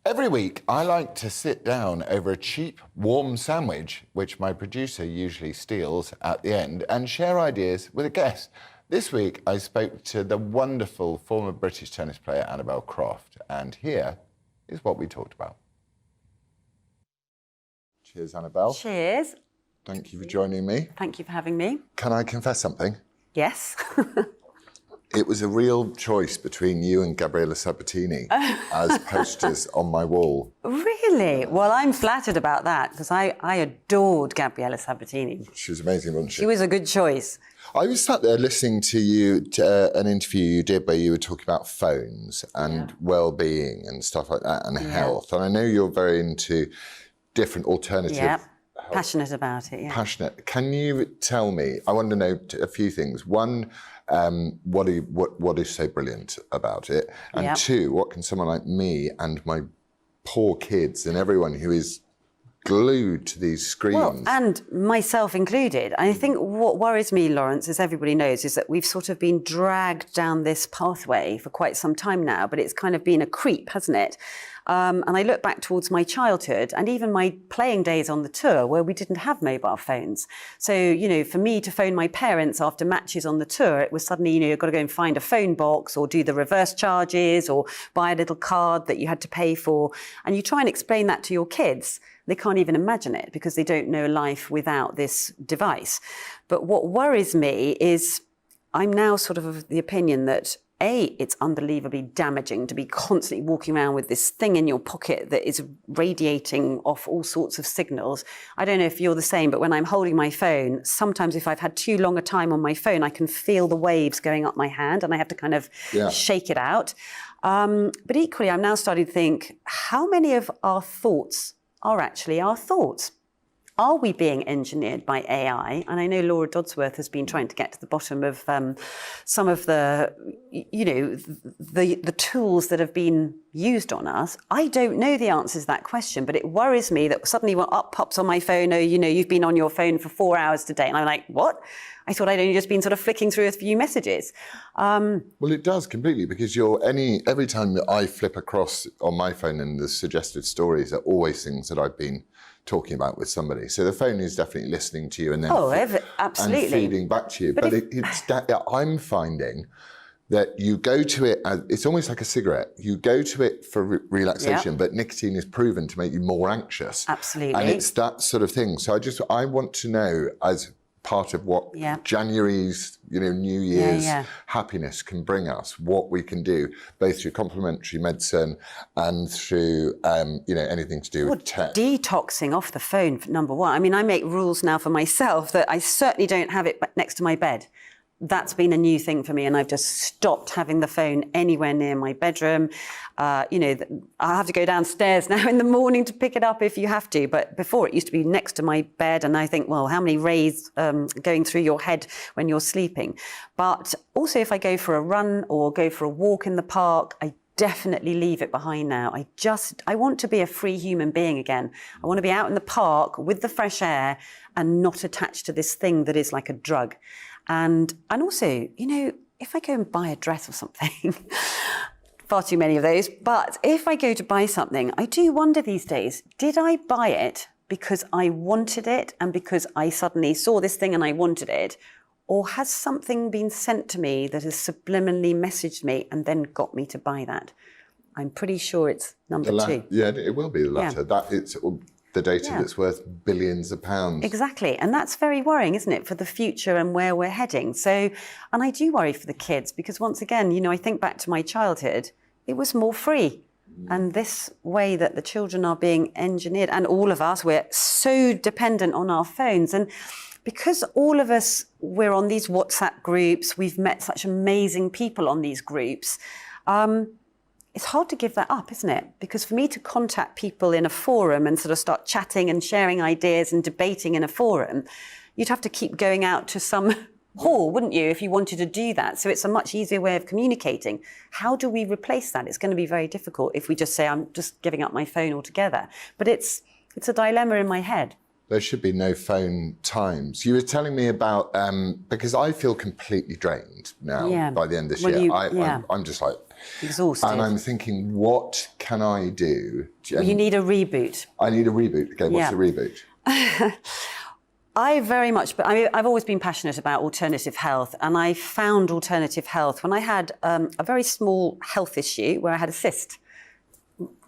Every week, I like to sit down over a cheap, warm sandwich, which my producer usually steals at the end, and share ideas with a guest. This week, I spoke to the wonderful former British tennis player Annabel Croft, and here is what we talked about. Cheers, Annabel. Cheers. Thank you for joining me. Thank you for having me. Can I confess something? Yes. It was a real choice between you and Gabriella Sabatini as posters on my wall. Really? Well, I'm flattered about that because I adored Gabriella Sabatini. She was amazing, wasn't she? She was a good choice. I was sat there listening to you, to an interview you did where you were talking about phones and well-being and stuff like that and health. And I know you're very into different alternative health. Passionate about it, yeah. Passionate. Can you tell me, I want to know a few things. One, what is so brilliant about it? And two, what can someone like me and my poor kids and everyone who is glued to these screens... Well, and myself included. I think what worries me, Laurence, as everybody knows, is that we've sort of been dragged down this pathway for quite some time now, but it's kind of been a creep, hasn't it? And I look back towards my childhood and even my playing days on the tour where we didn't have mobile phones. So, you know, for me to phone my parents after matches on the tour, it was suddenly, you know, you've got to go and find a phone box or do the reverse charges or buy a little card that you had to pay for. And you try and explain that to your kids. They can't even imagine it because they don't know life without this device. But what worries me is I'm now sort of the opinion that it's unbelievably damaging to be constantly walking around with this thing in your pocket that is radiating off all sorts of signals. I don't know if you're the same, but when I'm holding my phone, sometimes if I've had too long a time on my phone, I can feel the waves going up my hand and I have to kind of shake it out. But equally, I'm now starting to think, how many of our thoughts are actually our thoughts? Are we being engineered by AI? And I know Laura Dodsworth has been trying to get to the bottom of some of the, you know, the tools that have been used on us. I don't know the answers to that question, but it worries me that suddenly what up pops on my phone, oh, you know, you've been on your phone for 4 hours today. And I'm like, what? I thought I'd only just been sort of flicking through a few messages. Well, it does completely, because every time that I flip across on my phone and the suggested stories are always things that I've been talking about with somebody. So the phone is definitely listening to you and then absolutely. And feeding back to you. But I'm finding that you go to it, it's almost like a cigarette. You go to it for relaxation, but nicotine is proven to make you more anxious. Absolutely. And it's that sort of thing. So I want to know, as part of what January's, New Year's happiness can bring us, what we can do, both through complementary medicine and through, anything to do with tech. Detoxing off the phone, number one. I mean, I make rules now for myself that I certainly don't have it next to my bed. That's been a new thing for me, and I've just stopped having the phone anywhere near my bedroom. I have to go downstairs now in the morning to pick it up if you have to, but before it used to be next to my bed, and I think, well, how many rays going through your head when you're sleeping? But also if I go for a run or go for a walk in the park, I definitely leave it behind now. I want to be a free human being again. I want to be out in the park with the fresh air and not attached to this thing that is like a drug. And also, if I go and buy a dress or something, far too many of those, but if I go to buy something, I do wonder these days, did I buy it because I wanted it and because I suddenly saw this thing and I wanted it? Or has something been sent to me that has subliminally messaged me and then got me to buy that? I'm pretty sure it's number two. Yeah, it will be the latter. Yeah. That it's the data that's worth billions of pounds. Exactly. And that's very worrying, isn't it, for the future and where we're heading? So, and I do worry for the kids because once again, you know, I think back to my childhood, it was more free. And this way that the children are being engineered, and all of us, we're so dependent on our phones. And because all of us, we're on these WhatsApp groups, we've met such amazing people on these groups, it's hard to give that up, isn't it? Because for me to contact people in a forum and sort of start chatting and sharing ideas and debating in a forum, you'd have to keep going out to some hall, wouldn't you, if you wanted to do that? So it's a much easier way of communicating. How do we replace that? It's going to be very difficult if we just say, I'm just giving up my phone altogether. But it's a dilemma in my head. There should be no phone times. You were telling me about, because I feel completely drained now by the end of this year. I'm just like... exhausted. And I'm thinking, what can I do? Well, you need a reboot. I need a reboot. Okay, what's the reboot? I've always been passionate about alternative health, and I found alternative health when I had a very small health issue where I had a cyst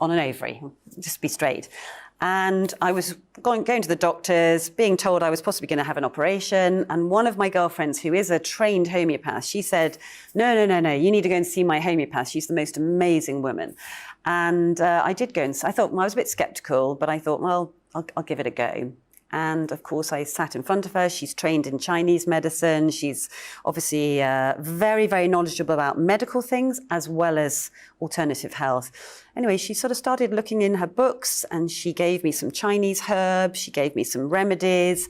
on an ovary, just to be straight. And I was going to the doctors, being told I was possibly going to have an operation. And one of my girlfriends, who is a trained homeopath, she said, no, you need to go and see my homeopath. She's the most amazing woman. And I did go, and I thought, well, I was a bit sceptical, but I thought, well, I'll give it a go. And of course, I sat in front of her. She's trained in Chinese medicine. She's obviously very, very knowledgeable about medical things as well as alternative health. Anyway, she sort of started looking in her books and she gave me some Chinese herbs. She gave me some remedies.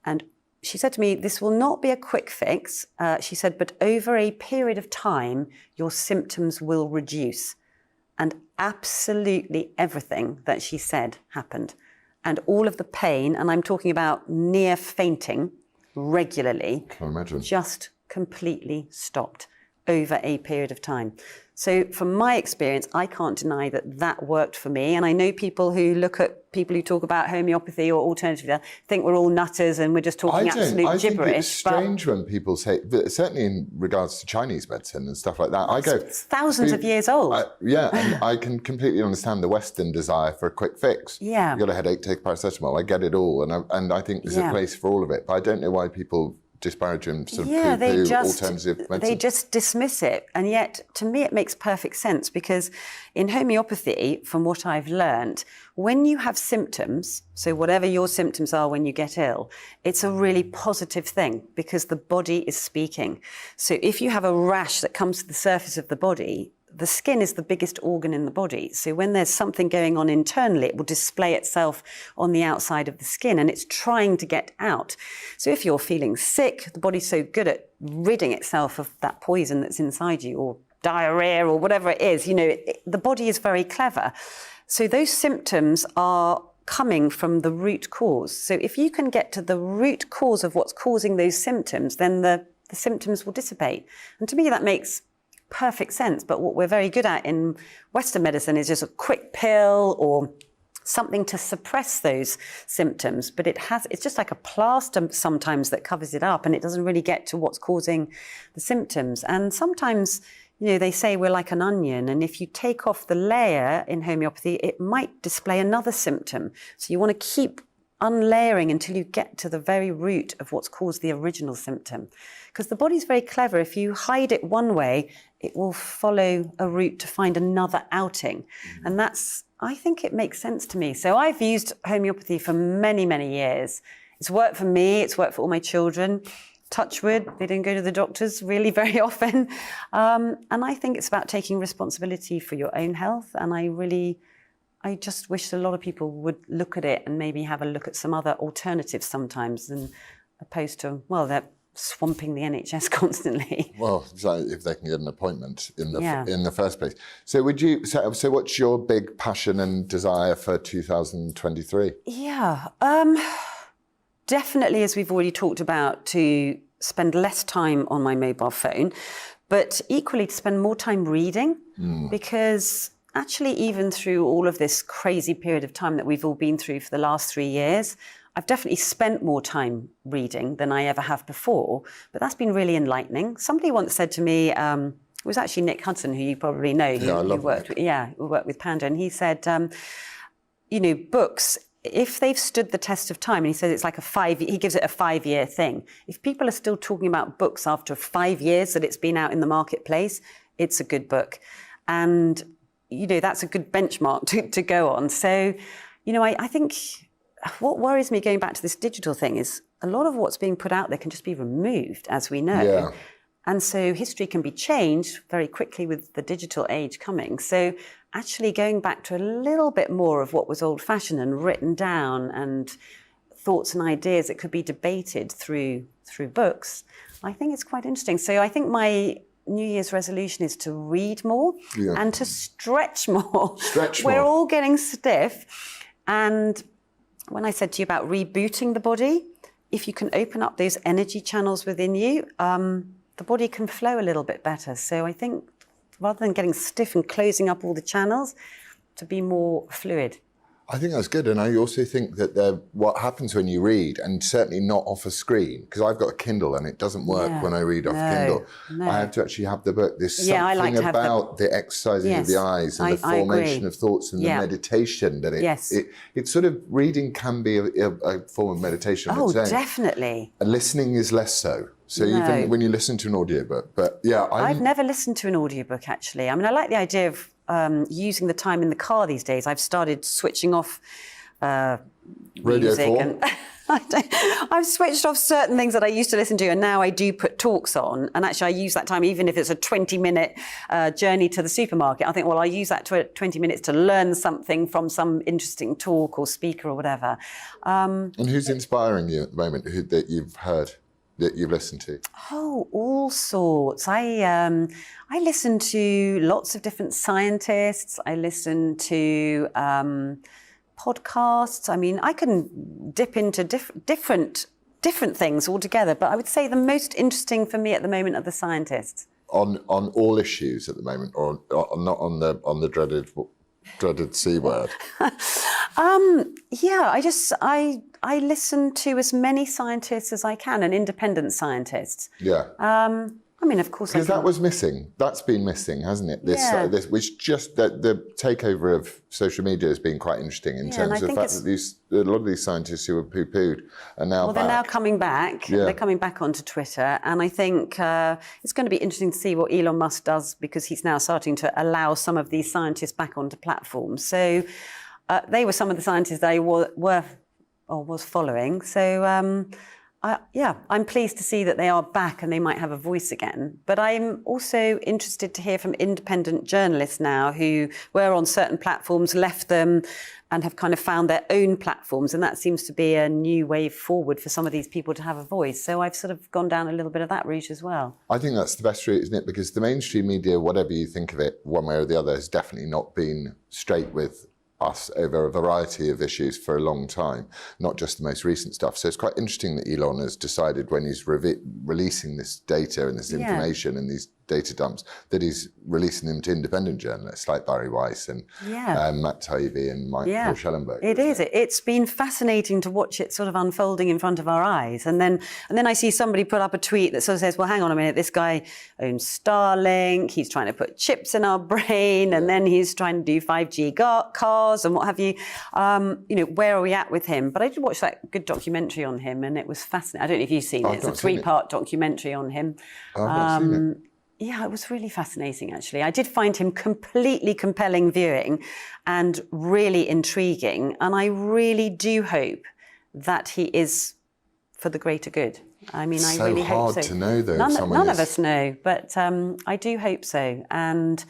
And she said to me, this will not be a quick fix. She said, but over a period of time, your symptoms will reduce. And absolutely everything that she said happened. And all of the pain, and I'm talking about near fainting regularly, can imagine, just completely stopped over a period of time. So from my experience, I can't deny that that worked for me. And I know people who look at people who talk about homeopathy or alternative health, think we're all nutters and we're just talking absolute gibberish. I think it's strange when people say, certainly in regards to Chinese medicine and stuff like that, I go... It's thousands of years old. And I can completely understand the Western desire for a quick fix. Yeah. You've got a headache, take paracetamol. I get it all. And I think there's a place for all of it. But I don't know why people disparage and sort of poo-poo alternative medicine. They just dismiss it. And yet, to me, it makes perfect sense because in homeopathy, from what I've learned, when you have symptoms, so whatever your symptoms are when you get ill, it's a really positive thing because the body is speaking. So if you have a rash that comes to the surface of the body, the skin is the biggest organ in the body. So when there's something going on internally, it will display itself on the outside of the skin and it's trying to get out. So if you're feeling sick, the body's so good at ridding itself of that poison that's inside you or diarrhea or whatever it is, the body is very clever. So those symptoms are coming from the root cause. So if you can get to the root cause of what's causing those symptoms, then the symptoms will dissipate. And to me, that makes perfect sense. But what we're very good at in Western medicine is just a quick pill or something to suppress those symptoms. But it's just like a plaster sometimes that covers it up and it doesn't really get to what's causing the symptoms. And sometimes, they say we're like an onion. And if you take off the layer in homeopathy, it might display another symptom. So you want to keep unlayering until you get to the very root of what's caused the original symptom. Because the body's very clever. If you hide it one way, it will follow a route to find another outing. And I think it makes sense to me. So I've used homeopathy for many, many years. It's worked for me. It's worked for all my children. Touch wood, they don't go to the doctors really very often. And I think it's about taking responsibility for your own health. And I just wish a lot of people would look at it and maybe have a look at some other alternatives sometimes, as opposed to, they're swamping the NHS constantly. Well, if they can get an appointment in the first place. So what's your big passion and desire for 2023? Yeah, definitely, as we've already talked about, to spend less time on my mobile phone, but equally to spend more time reading because actually, even through all of this crazy period of time that we've all been through for the last 3 years, I've definitely spent more time reading than I ever have before, but that's been really enlightening. Somebody once said to me, it was actually Nick Hudson, who you probably know, who worked with Panda, and he said, books, if they've stood the test of time, and he says it's like he gives it a 5-year thing. If people are still talking about books after 5 years that it's been out in the marketplace, it's a good book. And, that's a good benchmark to go on. So, I think what worries me going back to this digital thing is a lot of what's being put out there can just be removed, as we know. Yeah. And so history can be changed very quickly with the digital age coming. So actually going back to a little bit more of what was old-fashioned and written down and thoughts and ideas that could be debated through books, I think it's quite interesting. So I think my New Year's resolution is to read more and to stretch more. We're all getting stiff. And when I said to you about rebooting the body, if you can open up those energy channels within you, the body can flow a little bit better. So I think rather than getting stiff and closing up all the channels, to be more fluid. I think that's good. And I also think that what happens when you read, and certainly not off a screen, because I've got a Kindle and it doesn't work when I read off Kindle. No. I have to actually have the book. There's something about the exercising of the eyes and the formation of thoughts and the meditation that it's sort of, reading can be a form of meditation on its own. Definitely. And listening is less so. So even when you listen to an audiobook, but I've never listened to an audiobook actually. I mean, I like the idea of using the time in the car these days. I've started switching off Radio 4. And I've switched off certain things that I used to listen to, and now I do put talks on. And actually, I use that time, even if it's a 20-minute journey to the supermarket. I think, well, I'll use that 20 minutes to learn something from some interesting talk or speaker or whatever. And who's inspiring you at the moment that you've heard? That you've listened to? Oh, all sorts. I listen to lots of different scientists. I listen to podcasts. I mean, I can dip into different things altogether. But I would say the most interesting for me at the moment are the scientists. On all issues at the moment, or not on the dreaded C word? I listen to as many scientists as I can, and independent scientists. Yeah. I mean, of course, because that was missing. That's been missing, hasn't it? This which just the takeover of social media has been quite interesting in terms of the fact that a lot of these scientists who were poo-pooed are now back. They're now coming back. Yeah. They're coming back onto Twitter, and I think it's going to be interesting to see what Elon Musk does, because he's now starting to allow some of these scientists back onto platforms. So they were some of the scientists that I was following. So I'm pleased to see that they are back and they might have a voice again. But I'm also interested to hear from independent journalists now who were on certain platforms, left them, and have kind of found their own platforms. And that seems to be a new way forward for some of these people to have a voice. So I've sort of gone down a little bit of that route as well. I think that's the best route, isn't it? Because the mainstream media, whatever you think of it, one way or the other, has definitely not been straight with us over a variety of issues for a long time, not just the most recent stuff. So it's quite interesting that Elon has decided, when he's releasing this data and this information and these data dumps, that he's releasing them to independent journalists like Barry Weiss and Matt Taibbi and Paul Schellenberg. It is. It's been fascinating to watch it sort of unfolding in front of our eyes. And then I see somebody put up a tweet that sort of says, well, hang on a minute, this guy owns Starlink, he's trying to put chips in our brain, and then he's trying to do 5G cars and what have you. Where are we at with him? But I did watch that good documentary on him, and it was fascinating. I don't know if you've seen it. It's a 3-part documentary on him. I've not seen it. Yeah, it was really fascinating, actually. I did find him completely compelling viewing and really intriguing. And I really do hope that he is for the greater good. I mean, I really hope so. So hard to know, though. None of us know, but I do hope so. And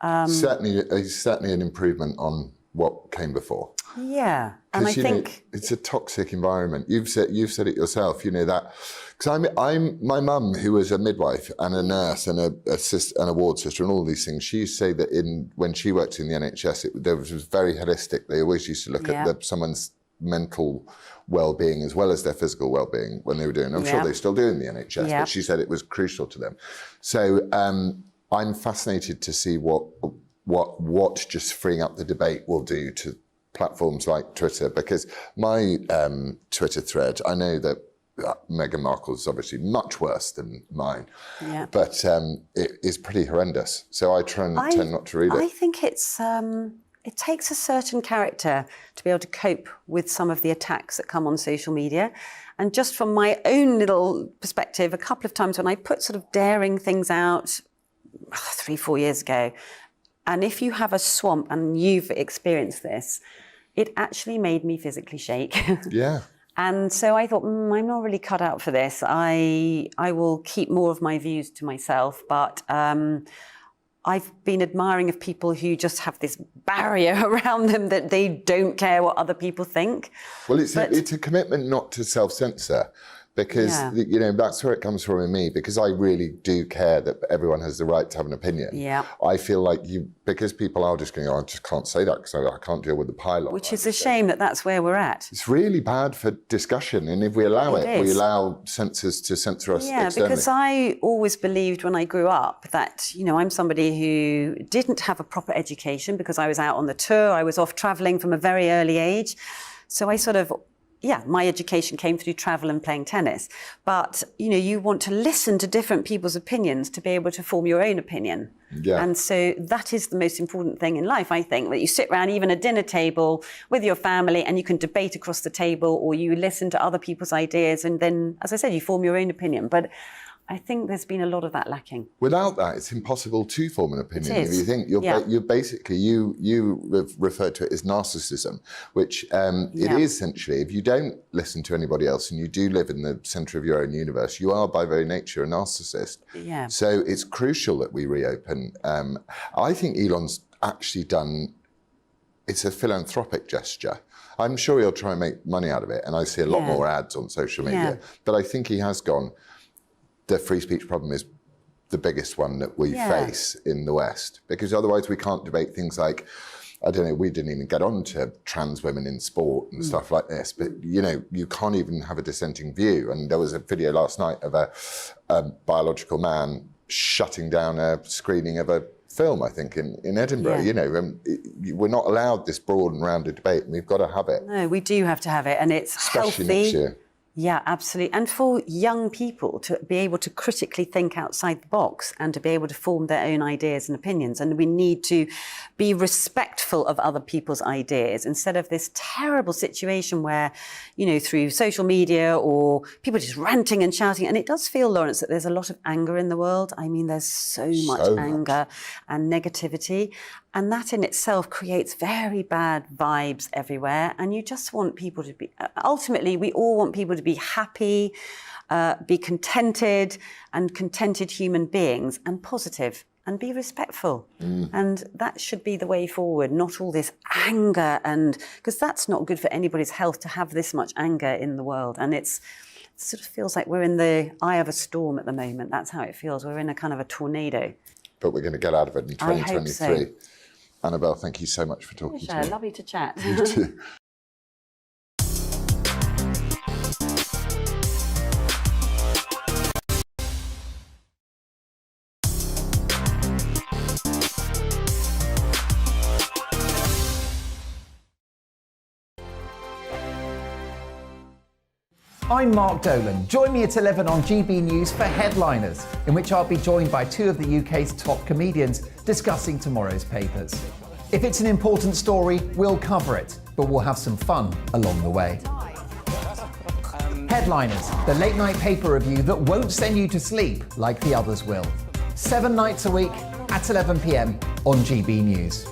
he's certainly an improvement on what came before. Yeah, and I think it's a toxic environment. You've said it yourself. You know that, because my mum, who was a midwife and a nurse and a ward sister and all these things. She used to say that when she worked in the NHS, it was very holistic. They always used to look at someone's mental well-being as well as their physical well-being when they were doing. I'm sure they still do in the NHS, but she said it was crucial to them. So I'm fascinated to see what what just freeing up the debate will do to platforms like Twitter, because my Twitter thread, I know that Meghan Markle is obviously much worse than mine, but it is pretty horrendous. So I tend not to read it. I think it takes a certain character to be able to cope with some of the attacks that come on social media. And just from my own little perspective, a couple of times when I put sort of daring things out 3-4 years ago, and if you have a swamp and you've experienced this, it actually made me physically shake. Yeah. And so I thought, I'm not really cut out for this. I will keep more of my views to myself, but I've been admiring of people who just have this barrier around them that they don't care what other people think. Well, it's a commitment not to self-censor, because that's where it comes from in me, because I really do care that everyone has the right to have an opinion. Yeah. I feel like because people are just going, I just can't say that because I can't deal with the pile-on. Which is a shame that that's where we're at. It's really bad for discussion, and if we allow it we allow censors to censor us externally. Because I always believed when I grew up that, I'm somebody who didn't have a proper education because I was out on the tour, I was off travelling from a very early age. So I sort of, my education came through travel and playing tennis. But, you want to listen to different people's opinions to be able to form your own opinion. Yeah. And so that is the most important thing in life, I think, that you sit around even a dinner table with your family and you can debate across the table, or you listen to other people's ideas, and then, as I said, you form your own opinion. But I think there's been a lot of that lacking. Without that, it's impossible to form an opinion. It is. If you think you're basically, you refer to it as narcissism, which it is essentially, if you don't listen to anybody else and you do live in the centre of your own universe, you are by very nature a narcissist. Yeah. So it's crucial that we reopen. I think Elon's actually it's a philanthropic gesture. I'm sure he'll try and make money out of it, and I see a lot more ads on social media, but I think he has gone, the free speech problem is the biggest one that we face in the West, because otherwise we can't debate things like, I don't know, we didn't even get on to trans women in sport and stuff like this, but you can't even have a dissenting view. And there was a video last night of a biological man shutting down a screening of a film, I think, in Edinburgh. We're not allowed this broad and rounded debate, and we've got to have it. No, we do have to have it, and it's especially healthy. Next year. Yeah, absolutely. And for young people to be able to critically think outside the box and to be able to form their own ideas and opinions. And we need to be respectful of other people's ideas instead of this terrible situation where, through social media or people just ranting and shouting. And it does feel, Laurence, that there's a lot of anger in the world. I mean, there's so much anger and negativity. And that in itself creates very bad vibes everywhere. And you just want people to be, ultimately, we all want people to be happy, be contented human beings, and positive, and be respectful. And that should be the way forward, not all this anger, and because that's not good for anybody's health to have this much anger in the world. And it sort of feels like we're in the eye of a storm at the moment. That's how it feels. We're in a kind of a tornado. But we're going to get out of it in 2023. I hope so. Annabel, thank you so much for talking to me. Lovely to chat. You too. I'm Mark Dolan. Join me at 11 on GB News for Headliners, in which I'll be joined by two of the UK's top comedians discussing tomorrow's papers. If it's an important story, we'll cover it, but we'll have some fun along the way. Headliners, the late night paper review that won't send you to sleep like the others will. 7 nights a week at 11 p.m. on GB News.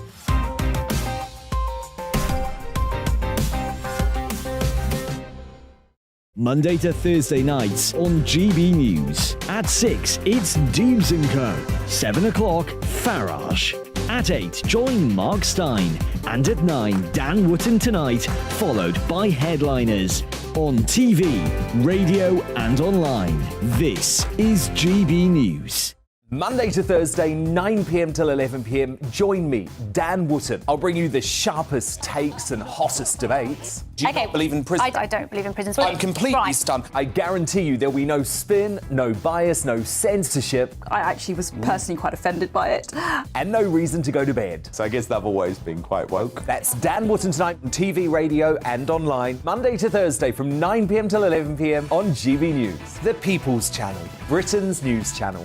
Monday to Thursday nights on GB News. At 6, it's Dubes & Co. 7 o'clock, Farage. At 8, join Mark Stein. And at 9, Dan Wootton Tonight, followed by Headliners. On TV, radio and online. This is GB News. Monday to Thursday, 9 p.m. till 11 p.m. Join me, Dan Wootton. I'll bring you the sharpest takes and hottest debates. Do you not believe in prison? I don't believe in prisons. I'm completely stunned. I guarantee you there'll be no spin, no bias, no censorship. I actually was personally quite offended by it. And no reason to go to bed. So I guess they've always been quite woke. That's Dan Wootton tonight on TV, radio and online. Monday to Thursday from 9 p.m. till 11 p.m. on GB News. The People's Channel, Britain's news channel.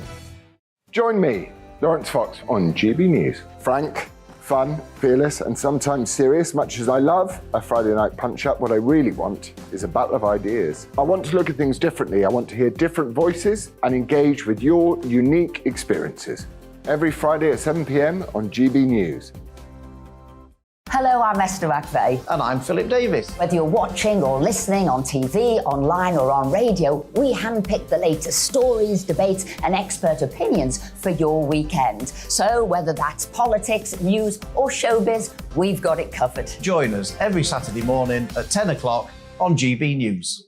Join me, Laurence Fox, on GB News. Frank, fun, fearless, and sometimes serious. Much as I love a Friday night punch-up, what I really want is a battle of ideas. I want to look at things differently. I want to hear different voices and engage with your unique experiences. Every Friday at 7 p.m. on GB News. Hello, I'm Esther McVeigh. And I'm Philip Davis. Whether you're watching or listening on TV, online or on radio, we handpick the latest stories, debates and expert opinions for your weekend. So whether that's politics, news or showbiz, we've got it covered. Join us every Saturday morning at 10 o'clock on GB News.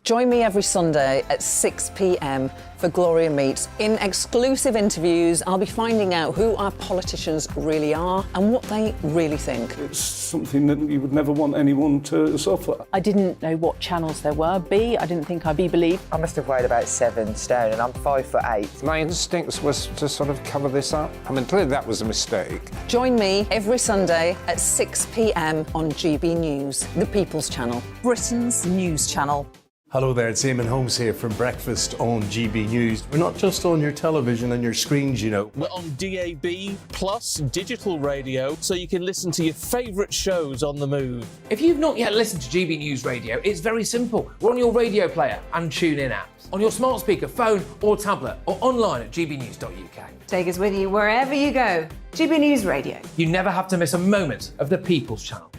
Join me every Sunday at 6 p.m. for Gloria Meets. In exclusive interviews, I'll be finding out who our politicians really are and what they really think. It's something that you would never want anyone to suffer. I didn't know what channels there were. B, I didn't think I'd be believed. I must have weighed about 7 stone and I'm 5'8". My instincts was to sort of cover this up. I mean, clearly that was a mistake. Join me every Sunday at 6 p.m. on GB News, the People's Channel, Britain's news channel. Hello there, it's Eamon Holmes here from Breakfast on GB News. We're not just on your television and your screens, you know. We're on DAB plus digital radio, so you can listen to your favourite shows on the move. If you've not yet listened to GB News Radio, it's very simple. We're on your radio player and TuneIn apps, on your smart speaker, phone or tablet, or online at gbnews.uk. Take us with you wherever you go. GB News Radio. You never have to miss a moment of the People's Channel.